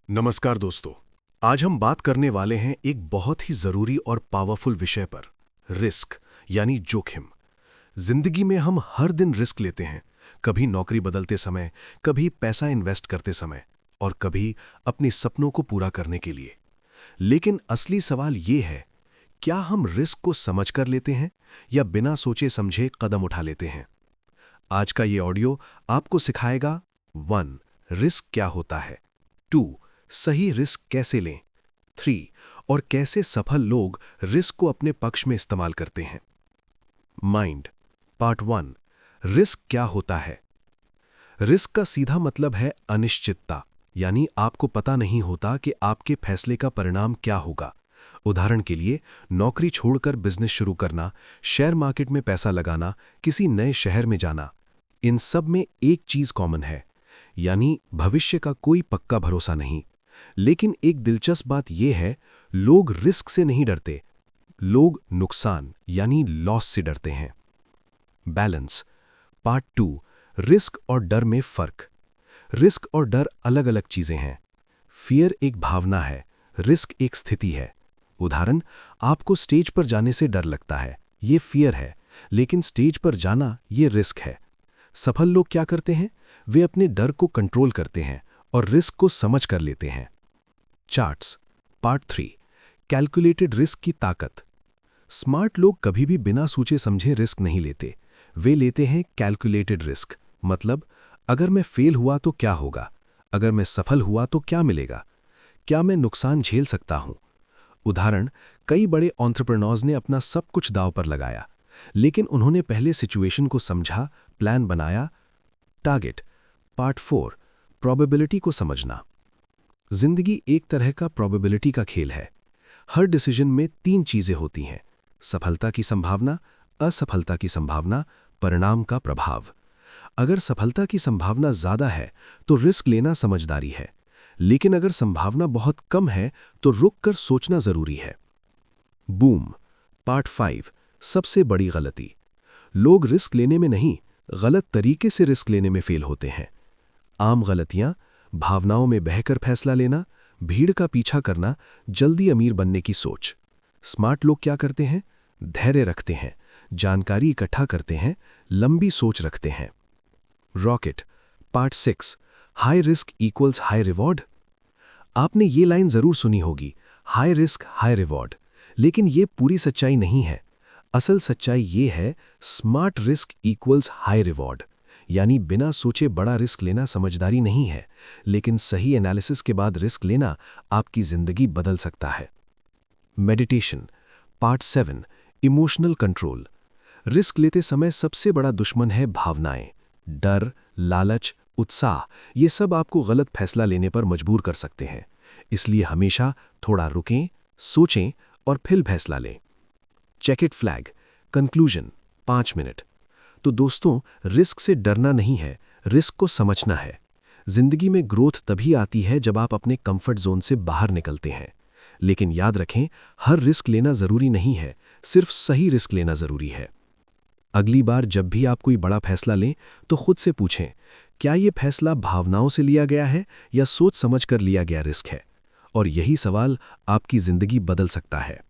नमस्कार दोस्तों। आज हम बात करने वाले हैं एक बहुत ही जरूरी और पावरफुल विषय पर, रिस्क यानी जोखिम। जिंदगी में हम हर दिन रिस्क लेते हैं, कभी नौकरी बदलते समय, कभी पैसा इन्वेस्ट करते समय और कभी अपने सपनों को पूरा करने के लिए। लेकिन असली सवाल ये है, क्या हम रिस्क को समझकर लेते हैं या बिना सोचे समझे कदम उठा लेते हैं? आज का ये ऑडियो आपको सिखाएगा 1. रिस्क क्या होता है, 2. सही रिस्क कैसे लें, 3. और कैसे सफल लोग रिस्क को अपने पक्ष में इस्तेमाल करते हैं। Mind part 1। रिस्क क्या होता है? रिस्क का सीधा मतलब है अनिश्चितता, यानी आपको पता नहीं होता कि आपके फैसले का परिणाम क्या होगा। उदाहरण के लिए, नौकरी छोड़कर बिजनेस शुरू करना, शेयर मार्केट में पैसा लगाना, किसी नए शहर में जाना, इन सब में एक चीज कॉमन है, यानी भविष्य का कोई पक्का भरोसा नहीं। लेकिन एक दिलचस्प बात यह है, लोग रिस्क से नहीं डरते, लोग नुकसान यानी लॉस से डरते हैं। Balance part 2। रिस्क और डर में फर्क। रिस्क और डर अलग अलग चीजें हैं। फियर एक भावना है, रिस्क एक स्थिति है। उदाहरण, आपको स्टेज पर जाने से डर लगता है, यह फियर है, लेकिन स्टेज पर जाना यह रिस्क है। सफल लोग क्या करते हैं? वे अपने डर को कंट्रोल करते हैं और रिस्क को समझ कर लेते हैं। Charts part 3। कैलकुलेटेड रिस्क की ताकत। स्मार्ट लोग कभी भी बिना सोचे समझे रिस्क नहीं लेते, वे लेते हैं कैलकुलेटेड रिस्क। मतलब, अगर मैं फेल हुआ तो क्या होगा, अगर मैं सफल हुआ तो क्या मिलेगा, क्या मैं नुकसान झेल सकता हूं। उदाहरण, कई बड़े एंटरप्रेन्योर्स ने अपना सब कुछ दांव पर लगाया, लेकिन उन्होंने पहले सिचुएशन को समझा, प्लान बनाया। Target part 4। प्रोबेबिलिटी को समझना। जिंदगी एक तरह का प्रोबेबिलिटी का खेल है। हर डिसीजन में 3 चीजें होती हैं: सफलता की संभावना, असफलता की संभावना, परिणाम का प्रभाव। अगर सफलता की संभावना ज्यादा है तो रिस्क लेना समझदारी है, लेकिन अगर संभावना बहुत कम है तो रुककर सोचना जरूरी है। Boom part 5। सबसे बड़ी गलती। लोग रिस्क लेने में नहीं, गलत तरीके से रिस्क लेने में फेल होते हैं। आम गलतियां: भावनाओं में बहकर फैसला लेना, भीड़ का पीछा करना, जल्दी अमीर बनने की सोच। स्मार्ट लोग क्या करते हैं? धैर्य रखते हैं, जानकारी इकट्ठा करते हैं, लंबी सोच रखते हैं। Rocket part 6। High risk equals high reward. आपने ये लाइन जरूर सुनी होगी, हाई रिस्क हाई रिवॉर्ड, लेकिन ये पूरी सच्चाई नहीं है। असल सच्चाई ये है, smart risk equals high reward, यानी बिना सोचे बड़ा रिस्क लेना समझदारी नहीं है, लेकिन सही एनालिसिस के बाद रिस्क लेना आपकी जिंदगी बदल सकता है। Meditation part 7। Emotional control. Risk लेते समय सबसे बड़ा दुश्मन है भावनाएं। डर, लालच, उत्साह, ये सब आपको गलत फैसला लेने पर मजबूर कर सकते हैं। इसलिए हमेशा थोड़ा रुकें, सोचें और फिर फैसला लें। Check it flag conclusion 5 minute. तो दोस्तों, रिस्क से डरना नहीं है, रिस्क को समझना है। जिंदगी में ग्रोथ तभी आती है जब आप अपने कंफर्ट जोन से बाहर निकलते हैं। लेकिन याद रखें, हर रिस्क लेना जरूरी नहीं है, सिर्फ सही रिस्क लेना जरूरी है। अगली बार जब भी आप कोई बड़ा फैसला लें तो खुद से पूछें, क्या यह फैसला भावनाओं से लिया गया है या सोच समझकर लिया गया रिस्क है? और यही सवाल आपकी जिंदगी बदल सकता है।